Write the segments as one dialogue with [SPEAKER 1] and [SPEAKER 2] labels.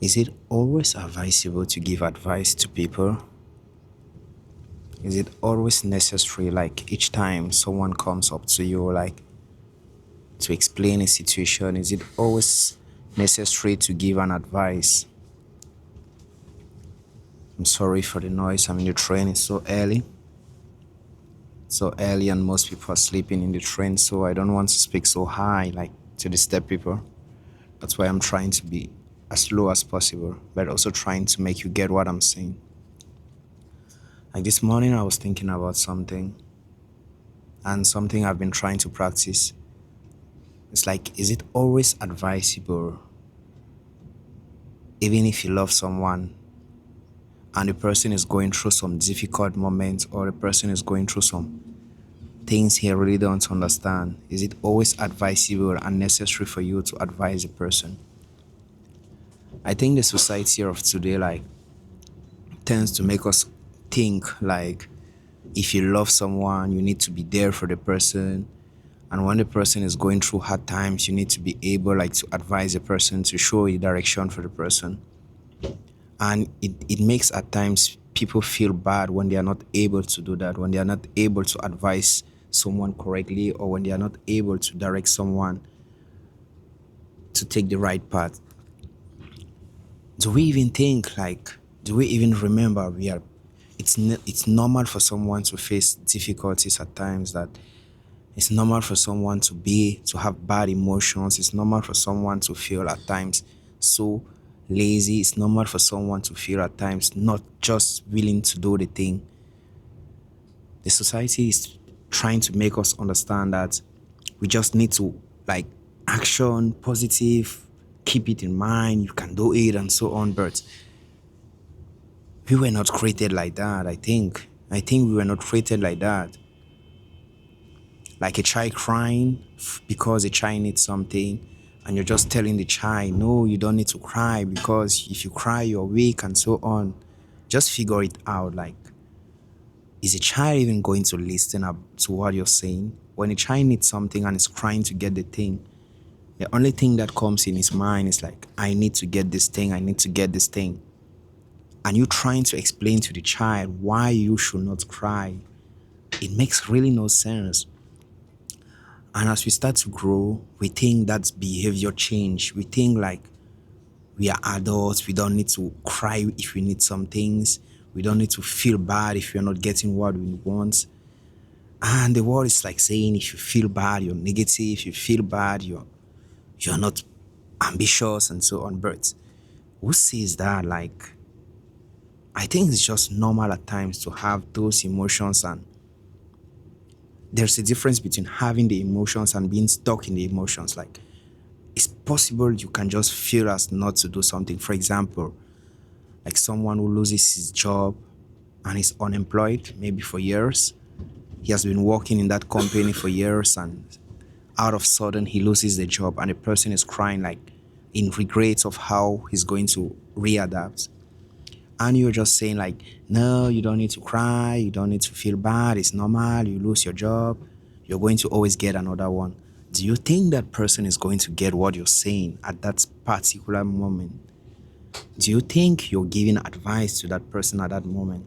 [SPEAKER 1] Is it always advisable to give advice to people? Is it always necessary, like each time someone comes up to you, like to explain a situation, is it always necessary to give an advice? I'm sorry for the noise. I'm in the train. It's so early, and most people are sleeping in the train. So I don't want to speak so high, like to disturb people. That's why I'm trying to be as low as possible, but also trying to make you get what I'm saying. Like this morning, I was thinking about something, and something I've been trying to practice. It's like, is it always advisable, even if you love someone and the person is going through some difficult moments, or the person is going through some things he really don't understand? Is it always advisable and necessary for you to advise a person? I think the society of today, like, tends to make us think like if you love someone, you need to be there for the person. And when the person is going through hard times, you need to be able, like, to advise the person, to show a direction for the person. And it makes at times people feel bad when they are not able to do that, when they are not able to advise someone correctly, or when they are not able to direct someone to take the right path. Do we even think, like, do we even remember we are it's normal for someone to face difficulties at times, that it's normal for someone to have bad emotions. It's normal for someone to feel at times so lazy. It's normal for someone to feel at times not just willing to do the thing. The society is trying to make us understand that we just need to, like, action positive, keep it in mind, you can do it, and so on. But we were not created like that. I think we were not created like that. Like a child crying because a child needs something, and you're just telling the child, no, you don't need to cry, because if you cry, you're weak, and so on. Just figure it out. Like, is a child even going to listen up to what you're saying? When a child needs something and is crying to get the thing, the only thing that comes in his mind is like, I need to get this thing, I need to get this thing. And you trying to explain to the child why you should not cry, it makes really no sense. And as we start to grow, we think that's behavior change. We think like we are adults. We don't need to cry if we need some things. We don't need to feel bad if we're not getting what we want. And the world is like saying, if you feel bad, you're negative. If you feel bad, you're not ambitious, and so on. But who says that? Like, I think it's just normal at times to have those emotions, and there's a difference between having the emotions and being stuck in the emotions. Like, it's possible you can just feel as not to do something. For example, like someone who loses his job and is unemployed maybe for years. He has been working in that company for years, and out of sudden he loses the job, and the person is crying, like, in regrets of how he's going to readapt. And you're just saying like, no, you don't need to cry, you don't need to feel bad, it's normal, you lose your job, you're going to always get another one. Do you think that person is going to get what you're saying at that particular moment? Do you think you're giving advice to that person at that moment?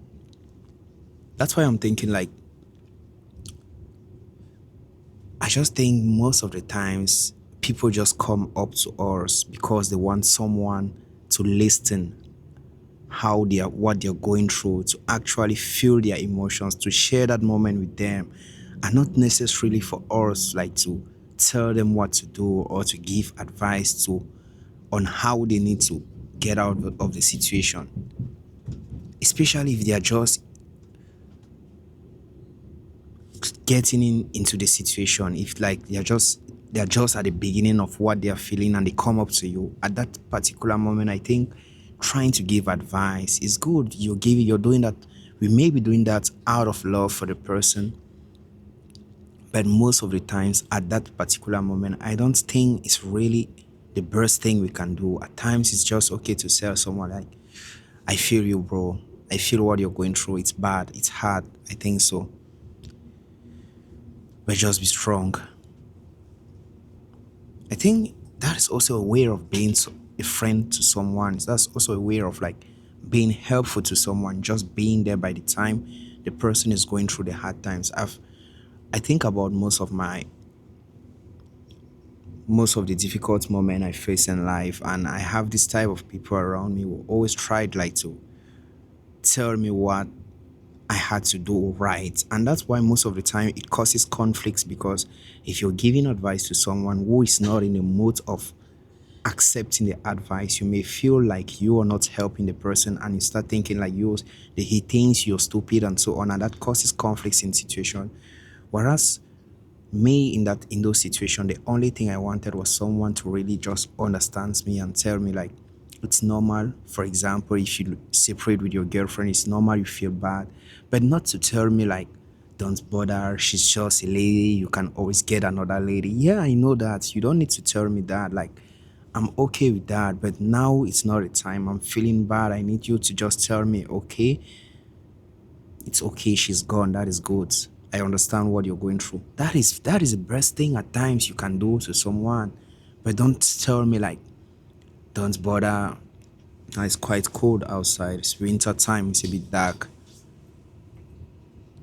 [SPEAKER 1] That's why I'm thinking, like, I just think most of the times people just come up to us because they want someone to listen how they are, what they're going through, to actually feel their emotions, to share that moment with them, and not necessarily for us, like, to tell them what to do or to give advice to on how they need to get out of the situation. Especially if they are just getting into the situation, if like they're just at the beginning of what they're feeling and they come up to you at that particular moment. I think trying to give advice is good. You're doing that. We may be doing that out of love for the person, but most of the times at that particular moment, I don't think it's really the best thing we can do. At times it's just okay to tell someone like, I feel you, bro, I feel what you're going through, it's bad, it's hard, I think so, but just be strong. I think that is also a way of being a friend to someone. That's also a way of like being helpful to someone, just being there by the time the person is going through the hard times. I think about most of the difficult moment I face in life, and I have this type of people around me who always tried like to tell me what I had to do right. And that's why most of the time it causes conflicts, because if you're giving advice to someone who is not in the mood of accepting the advice, you may feel like you are not helping the person, and you start thinking like he thinks you're stupid and so on, and that causes conflicts in situation. Whereas me in those situations, the only thing I wanted was someone to really just understands me and tell me like it's normal. For example, if you separate with your girlfriend, it's normal you feel bad, but not to tell me like don't bother, she's just a lady, you can always get another lady. Yeah, I know that. You don't need to tell me that. Like, I'm okay with that, but now it's not the time. I'm feeling bad. I need you to just tell me, okay, it's okay, she's gone. That is good. I understand what you're going through. That is the best thing at times you can do to someone. But don't tell me like, don't bother. Now it's quite cold outside. It's winter time. It's a bit dark.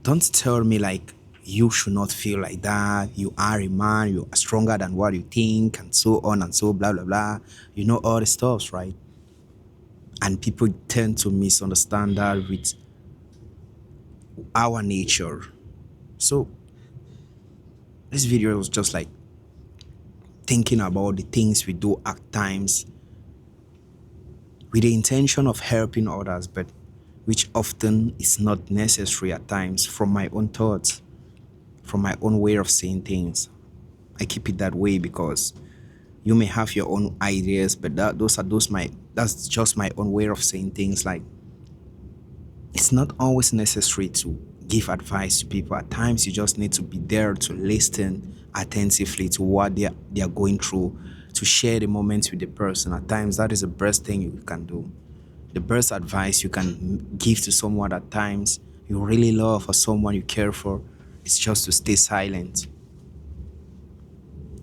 [SPEAKER 1] Don't tell me like you should not feel like that. You are a man. You are stronger than what you think, and so on and so blah blah blah. You know all the stuffs, right? And people tend to misunderstand that with our nature. So this video was just like thinking about the things we do at times with the intention of helping others, but which often is not necessary at times, from my own thoughts, from my own way of saying things. I keep it that way because you may have your own ideas, but that's just my own way of saying things. Like, it's not always necessary to give advice to people. At times you just need to be there to listen attentively to what they are going through, to share the moments with the person. At times that is the best thing you can do. The best advice you can give to someone at times you really love, or someone you care for, is just to stay silent.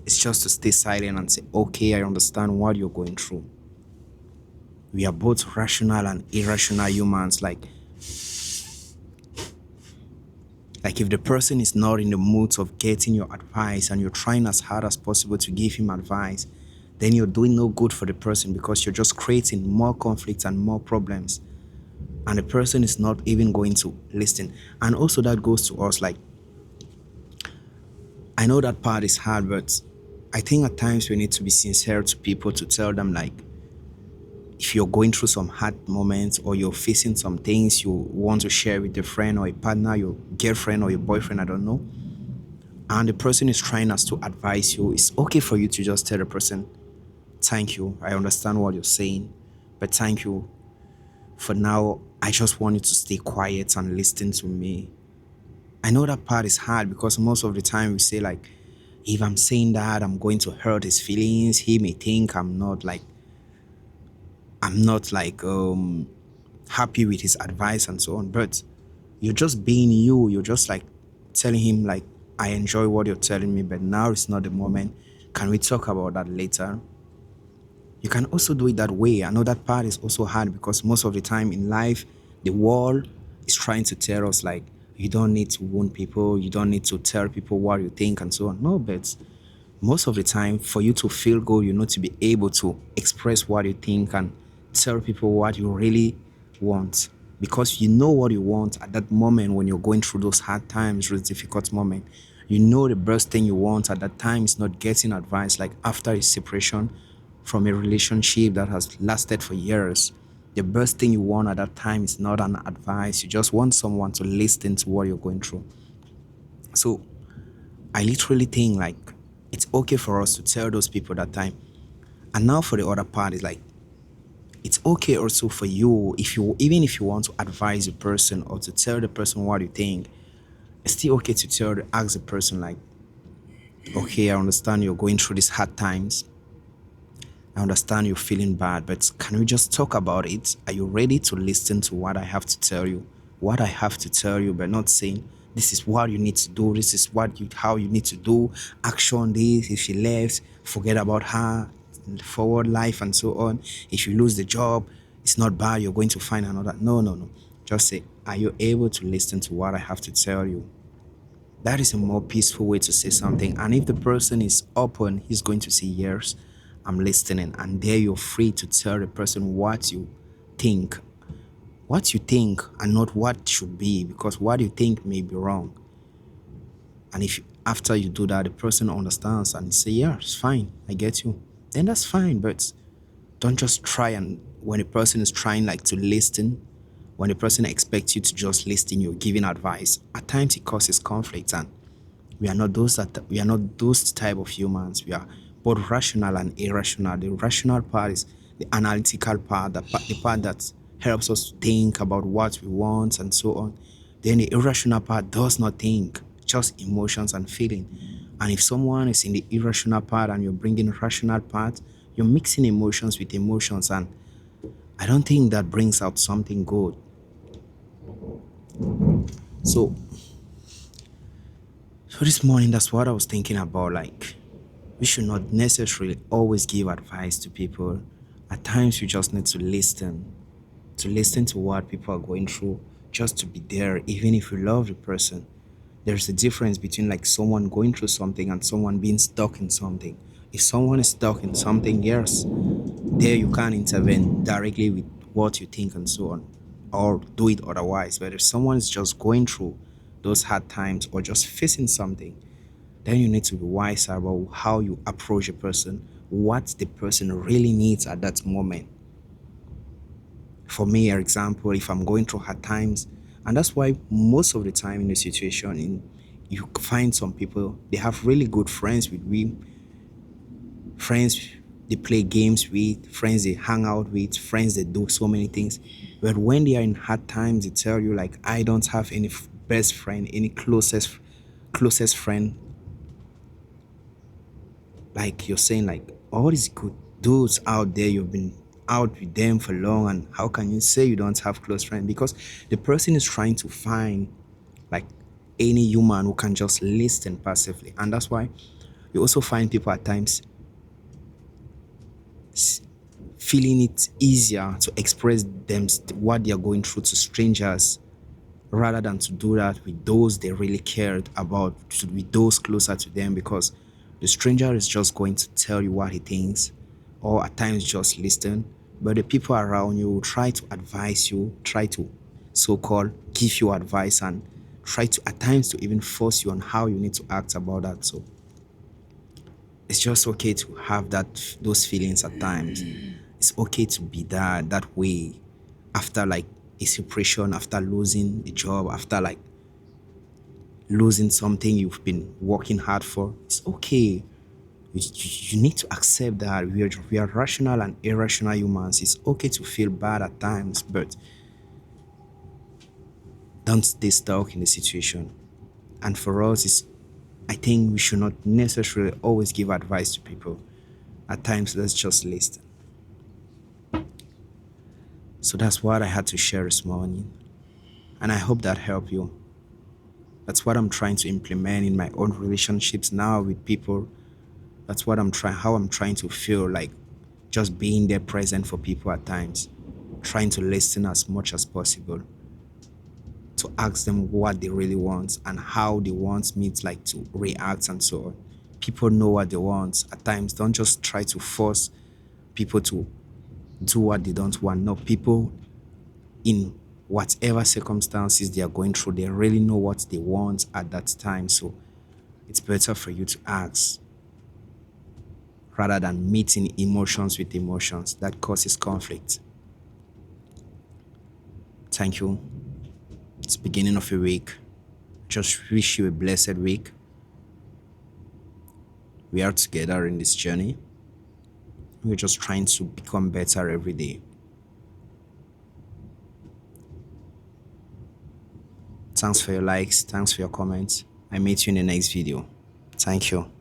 [SPEAKER 1] It's just to stay silent and say, okay, I understand what you're going through. We are both rational and irrational humans. Like if the person is not in the mood of getting your advice and you're trying as hard as possible to give him advice, then you're doing no good for the person, because you're just creating more conflicts and more problems. And the person is not even going to listen. And also that goes to us. Like, I know that part is hard, but I think at times we need to be sincere to people, to tell them like, if you're going through some hard moments, or you're facing some things you want to share with a friend or a partner, your girlfriend or your boyfriend, I don't know, and the person is trying us to advise you, it's okay for you to just tell the person, thank you, I understand what you're saying, but thank you. For now, I just want you to stay quiet and listen to me. I know that part is hard, because most of the time we say like, if I'm saying that, I'm going to hurt his feelings. He may think I'm not happy with his advice and so on. But you're just being you. You're just like telling him like, I enjoy what you're telling me, but now it's not the moment. Can we talk about that later? You can also do it that way. I know that part is also hard, because most of the time in life, the world is trying to tell us like, you don't need to wound people, you don't need to tell people what you think and so on. No, but most of the time, for you to feel good, you need to be able to express what you think and tell people what you really want, because you know what you want at that moment when you're going through those hard times, those difficult moments. You know the best thing you want at that time is not getting advice like after a separation from a relationship that has lasted for years. The best thing you want at that time is not an advice. You just want someone to listen to what you're going through. So I literally think like it's okay for us to tell those people that time. And now for the other part is like, it's okay also for you, even if you want to advise a person or to tell the person what you think, it's still okay to ask the person like, okay, I understand you're going through these hard times. I understand you're feeling bad, but can we just talk about it? Are you ready to listen to what I have to tell you? What I have to tell you, but not saying this is what you need to do. This is how you need to do. Action this. If she left, forget about her. forward life and so on. If you lose the job, it's not bad, you're going to find another. No, no, no. Just say, are you able to listen to what I have to tell you? That is a more peaceful way to say something. And if the person is open, he's going to say, yes, I'm listening. And there you're free to tell the person what you think. What you think and not what should be, because what you think may be wrong. And if after you do that, the person understands and say, yeah, it's fine, I get you, then that's fine. But don't just try, and when a person is trying like to listen, when a person expects you to just listen, you're giving advice, at times it causes conflict. And we are not those type of humans. We are both rational and irrational. The rational part is the analytical part, the part that helps us think about what we want and so on. Then the irrational part does not think, just emotions and feeling. And if someone is in the irrational part and you're bringing rational part, you're mixing emotions with emotions, and I don't think that brings out something good. So this morning, that's what I was thinking about. Like, we should not necessarily always give advice to people. At times, you just need to listen to what people are going through, just to be there, even if you love the person. There's a difference between like someone going through something and someone being stuck in something. If someone is stuck in something, yes, there you can intervene directly with what you think and so on, or do it otherwise. But if someone is just going through those hard times or just facing something, then you need to be wiser about how you approach a person, what the person really needs at that moment. For me, for example, if I'm going through hard times, and that's why most of the time in the situation, you find some people, they have really good friends with we, friends they play games with, friends they hang out with, friends they do so many things. But when they are in hard times, they tell you like, I don't have any best friend, any closest friend. Like you're saying like all these good dudes out there, you've been out with them for long, and how can you say you don't have close friends? Because the person is trying to find like any human who can just listen passively. And that's why you also find people at times feeling it easier to express them what they are going through to strangers, rather than to do that with those they really cared about, with those closer to them, because the stranger is just going to tell you what he thinks, or at times just listen. But the people around you will try to advise you, try to so-called give you advice, and try to at times to even force you on how you need to act about that. So it's just okay to have those feelings at times. It's okay to be that way after like a separation, after losing a job, after like losing something you've been working hard for. It's okay. You need to accept that we are rational and irrational humans. It's okay to feel bad at times, but don't stay stuck in the situation. And for us, I think we should not necessarily always give advice to people. At times, let's just listen. So that's what I had to share this morning. And I hope that helped you. That's what I'm trying to implement in my own relationships now with people. That's what how I'm trying to feel like, just being there present for people at times, trying to listen as much as possible, to ask them what they really want and how they want me to like to react and so on. People know what they want. At times, don't just try to force people to do what they don't want. No, people in whatever circumstances they are going through, they really know what they want at that time. So it's better for you to ask rather than meeting emotions with emotions. That causes conflict. Thank you. It's the beginning of a week. Just wish you a blessed week. We are together in this journey. We're just trying to become better every day. Thanks for your likes. Thanks for your comments. I meet you in the next video. Thank you.